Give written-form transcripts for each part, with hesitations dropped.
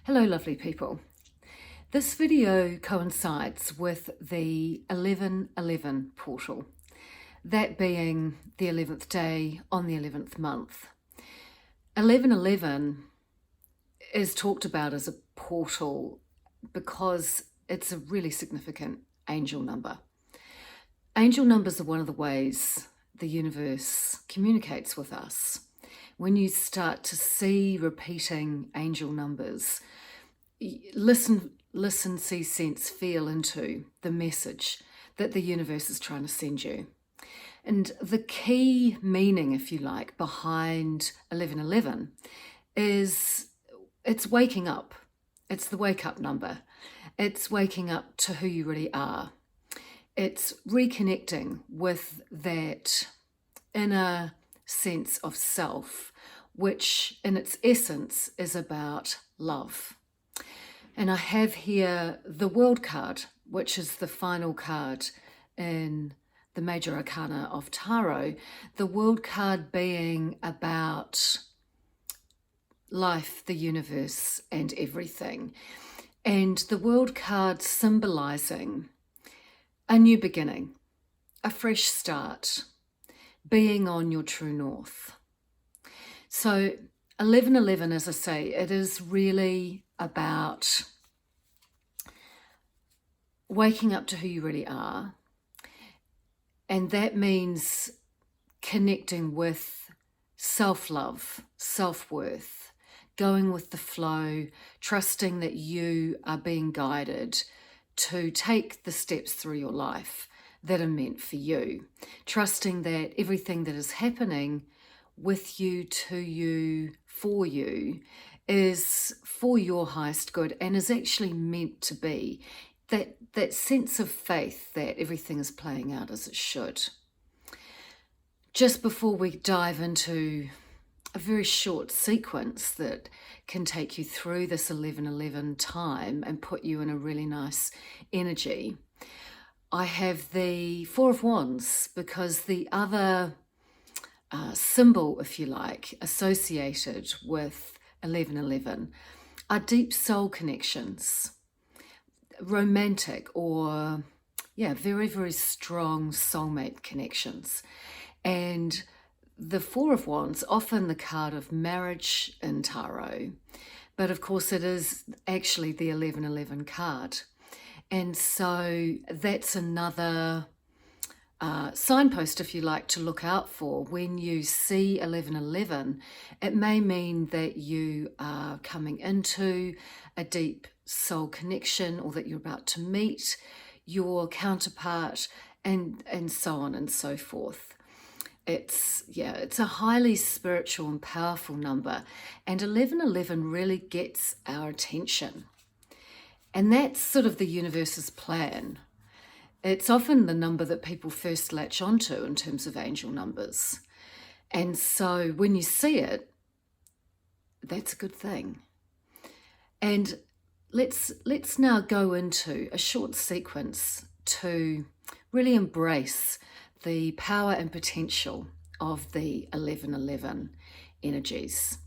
Hello lovely people. This video coincides with the 11/11 portal, that being the 11th day on the 11th month. 11/11 is talked about as a portal because it's a really significant angel number. Angel numbers are one of the ways the universe communicates with us. When you start to see repeating angel numbers, listen, see, sense, feel into the message that the universe is trying to send you. And the key meaning, if you like, behind 11/11 is it's waking up. It's the wake up number. It's waking up to who you really are. It's reconnecting with that inner sense of self, which in its essence is about love. And I have here the World card, which is the final card in the Major Arcana of Tarot. The World card being about life, the universe, and everything. And the World card symbolizing a new beginning, a fresh start, being on your true north. So 11/11, as I say, it is really about waking up to who you really are. And that means connecting with self-love, self-worth, going with the flow, trusting that you are being guided to take the steps through your life that are meant for you, trusting that everything that is happening with you, to you, for you, is for your highest good and is actually meant to be. That sense of faith that everything is playing out as it should. Just before we dive into a very short sequence that can take you through this 11/11 time and put you in a really nice energy, I have the Four of Wands, because the other symbol, if you like, associated with 11/11 are deep soul connections, romantic or very, very strong soulmate connections. And the Four of Wands, often the card of marriage in tarot, but of course it is actually the 11/11 card. And so that's another signpost, if you like, to look out for. When you see 11/11, it may mean that you are coming into a deep soul connection, or that you're about to meet your counterpart, and so on and so forth. It's a highly spiritual and powerful number, and 11/11 really gets our attention. And that's sort of the universe's plan. It's often the number that people first latch onto in terms of angel numbers. And so when you see it, that's a good thing. And let's now go into a short sequence to really embrace the power and potential of the 11/11 energies.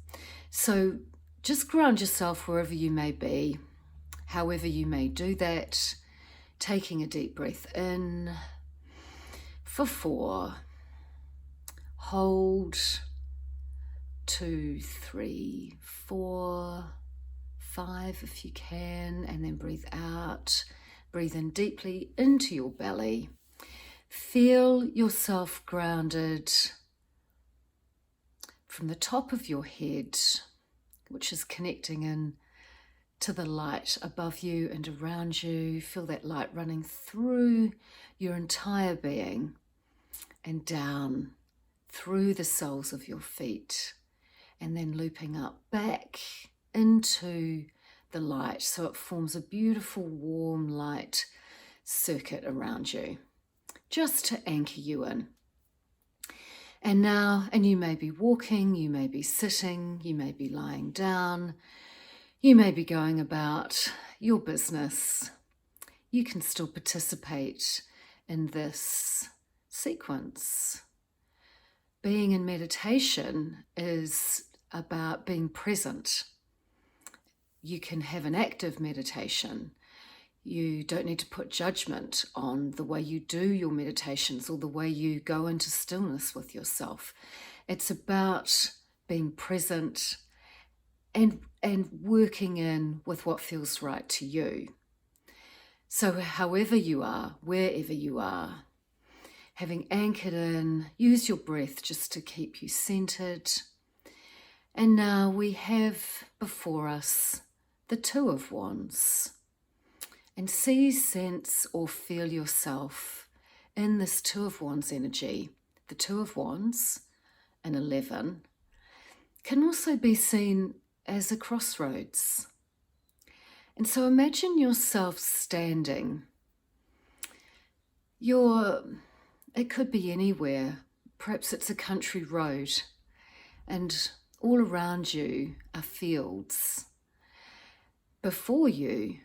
So just ground yourself wherever you may be, however you may do that, taking a deep breath in for 4, hold 2, 3, 4, 5 if you can, and then breathe out. Breathe in deeply into your belly. Feel yourself grounded from the top of your head, which is connecting in to the light above you and around you. Feel that light running through your entire being and down through the soles of your feet, and then looping up back into the light, so it forms a beautiful warm light circuit around you, just to anchor you in. And now, and you may be walking, you may be sitting, you may be lying down, you may be going about your business. You can still participate in this sequence. Being in meditation is about being present. you can have an active meditation. You don't need to put judgment on the way you do your meditations or the way you go into stillness with yourself. It's about being present and working in with what feels right to you. So however you are, wherever you are, having anchored in, use your breath just to keep you centered. And now we have before us the Two of Wands. And see, sense, or feel yourself in this Two of Wands energy. The Two of Wands, an 11, can also be seen as a crossroads. And so imagine yourself standing. It could be anywhere. Perhaps it's a country road, and all around you are fields. Before you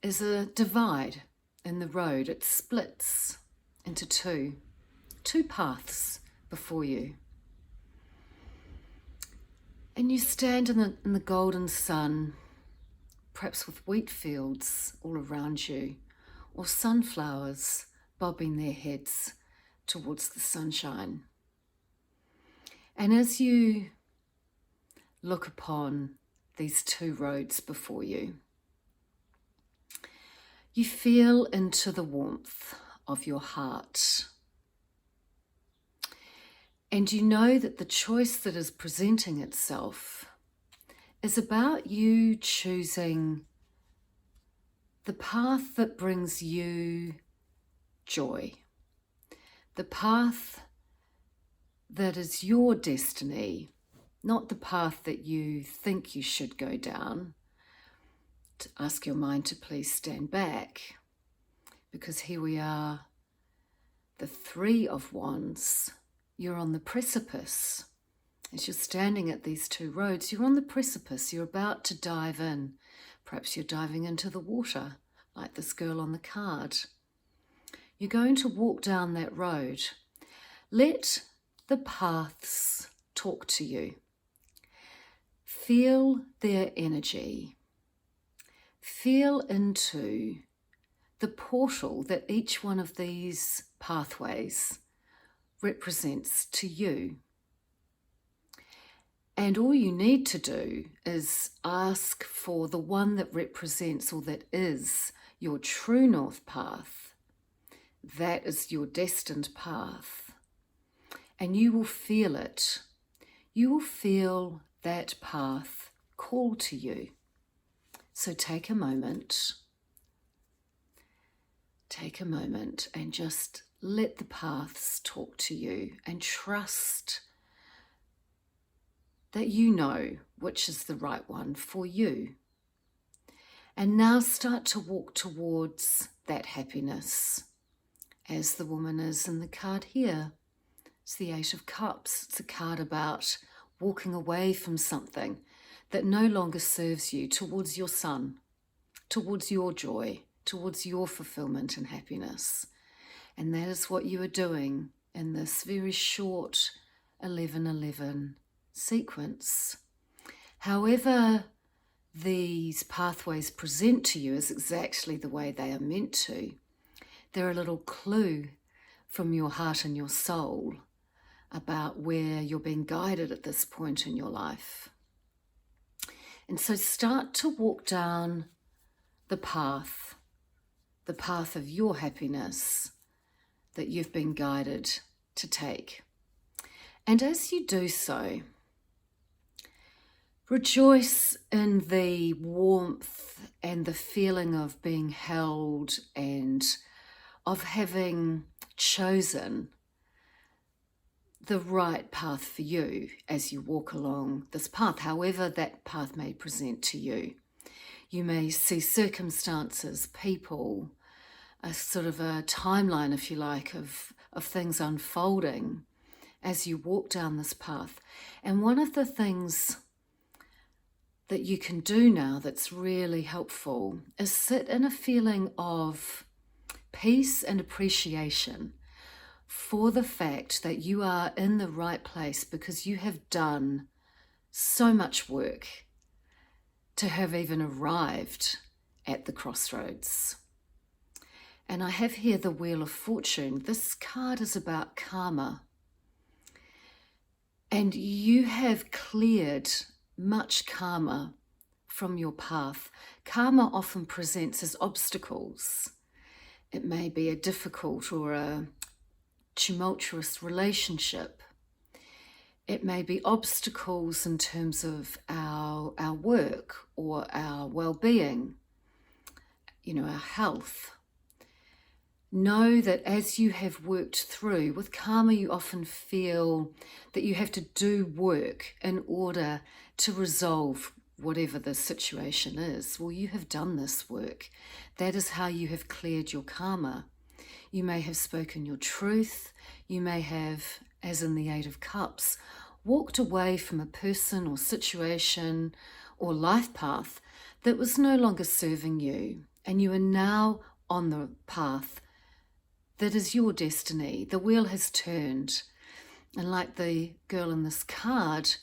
is a divide in the road. It splits into two paths before you. And you stand in the golden sun, perhaps with wheat fields all around you, or sunflowers bobbing their heads towards the sunshine. And as you look upon these two roads before you, you feel into the warmth of your heart. And you know that the choice that is presenting itself is about you choosing the path that brings you joy, the path that is your destiny, not the path that you think you should go down. To ask your mind to please stand back, because here we are, the Three of Wands. You're on the precipice. As you're standing at these two roads, you're on the precipice. You're about to dive in. Perhaps you're diving into the water, like this girl on the card. You're going to walk down that road. Let the paths talk to you. Feel their energy. Feel into the portal that each one of these pathways represents to you. And all you need to do is ask for the one that represents or that is your true north path. That is your destined path. And you will feel it. You will feel that path call to you. So take a moment and just let the paths talk to you and trust that you know which is the right one for you. And now start to walk towards that happiness, as the woman is in the card here. It's the Eight of Cups. It's a card about walking away from something that no longer serves you, towards your son, towards your joy, towards your fulfillment and happiness. And that is what you are doing in this very short 11-11 sequence. However these pathways present to you is exactly the way they are meant to. They're a little clue from your heart and your soul about where you're being guided at this point in your life. And so start to walk down the path of your happiness that you've been guided to take. And as you do so, rejoice in the warmth and the feeling of being held and of having chosen the right path for you as you walk along this path, however that path may present to you. You may see circumstances, people, a sort of a timeline, if you like, of things unfolding as you walk down this path. And one of the things that you can do now that's really helpful is sit in a feeling of peace and appreciation for the fact that you are in the right place, because you have done so much work to have even arrived at the crossroads. And I have here the Wheel of Fortune. This card is about karma. And you have cleared much karma from your path. Karma often presents as obstacles. It may be a difficult or a tumultuous relationship. It may be obstacles in terms of our work or our well-being, our health. Know that as you have worked through, with karma you often feel that you have to do work in order to resolve whatever the situation is. Well, you have done this work. That is how you have cleared your karma. You may have spoken your truth. You may have, as in the Eight of Cups, walked away from a person or situation or life path that was no longer serving you, and you are now on the path that is your destiny. The wheel has turned, and like the girl in this card,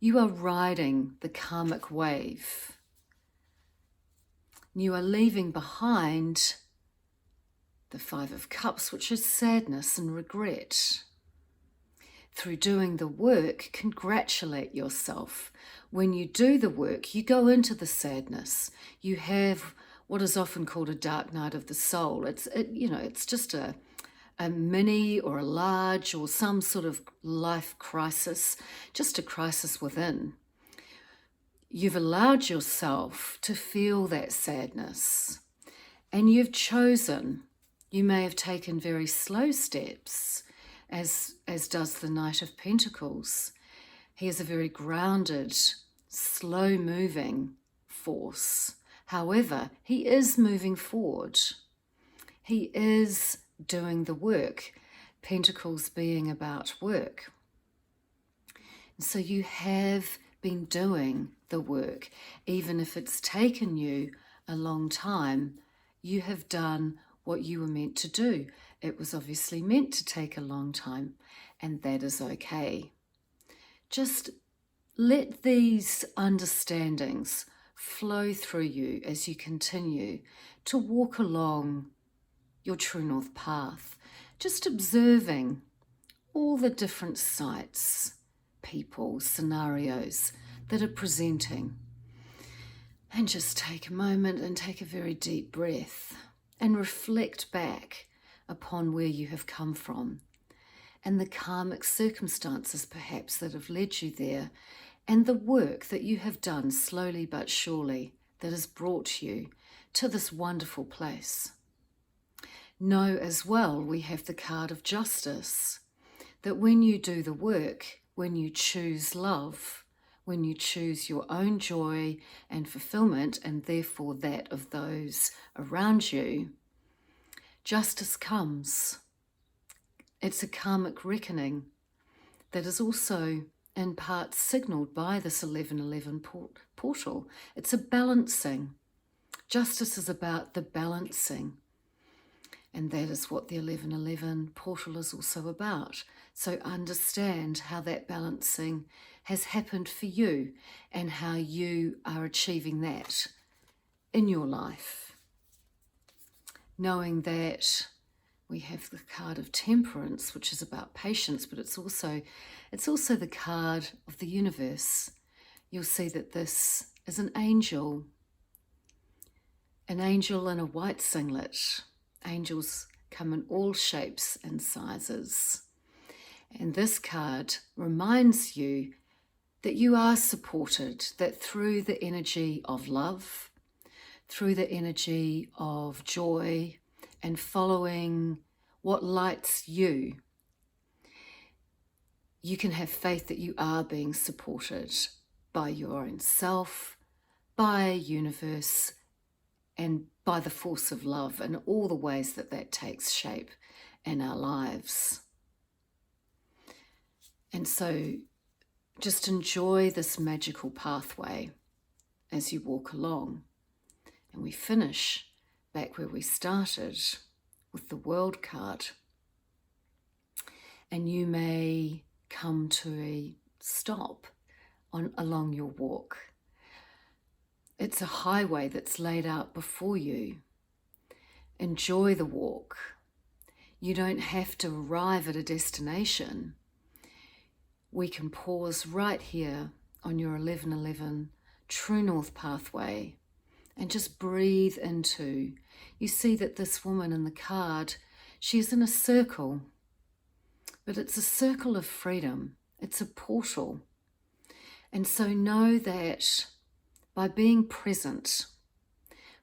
you are riding the karmic wave. You are leaving behind the Five of Cups, which is sadness and regret. Through doing the work, congratulate yourself. When you do the work, you go into the sadness. You have what is often called a dark night of the soul. It's just a mini or a large or some sort of life crisis, just a crisis within. You've allowed yourself to feel that sadness, and you've chosen. You may have taken very slow steps, as does the Knight of Pentacles. He is a very grounded, slow-moving force. However, he is moving forward. He is doing the work, Pentacles being about work. So you have been doing the work. Even if it's taken you a long time, you have done what you were meant to do. It was obviously meant to take a long time, and that is okay. Just let these understandings flow through you as you continue to walk along your true north path, just observing all the different sights, people, scenarios that are presenting. And just take a moment and take a very deep breath and reflect back upon where you have come from and the karmic circumstances perhaps that have led you there, and the work that you have done slowly but surely that has brought you to this wonderful place. Know as well, we have the card of justice, that when you do the work, when you choose love, when you choose your own joy and fulfillment, and therefore that of those around you, justice comes. It's a karmic reckoning that is also in part signalled by this 1111 portal. It's a balancing. Justice is about the balancing. And that is what the 1111 portal is also about. So understand how that balancing has happened for you and how you are achieving that in your life. Knowing that we have the card of Temperance, which is about patience, but it's also the card of the universe. You'll see that this is an angel in a white singlet. Angels come in all shapes and sizes. And this card reminds you that you are supported, that through the energy of love, through the energy of joy, and following what lights you, you can have faith that you are being supported by your own self, by universe, and by the force of love, and all the ways that that takes shape in our lives. And so just enjoy this magical pathway as you walk along. And we finish back where we started with the World card. And you may come to a stop along your walk. It's a highway that's laid out before you. Enjoy the walk. You don't have to arrive at a destination. We can pause right here on your 1111 True North pathway and just breathe into. You see that this woman in the card, she's in a circle, but it's a circle of freedom. It's a portal. And so know that by being present,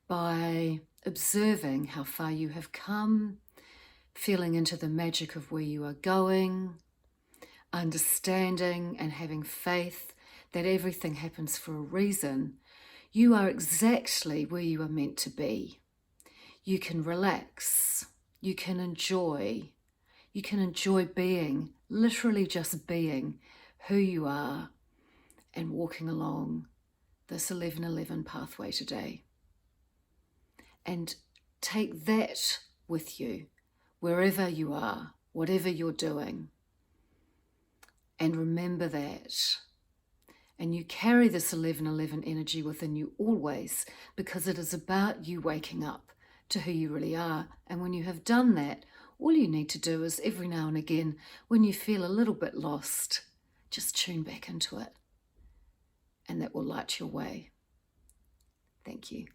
by observing how far you have come, feeling into the magic of where you are going, understanding and having faith that everything happens for a reason, you are exactly where you are meant to be. You can relax, you can enjoy being, literally just being who you are and walking along this 1111 pathway today. And take that with you wherever you are, whatever you're doing. And remember that. And you carry this 1111 energy within you always, because it is about you waking up to who you really are. And when you have done that, all you need to do is every now and again, when you feel a little bit lost, just tune back into it. And that will light your way. Thank you.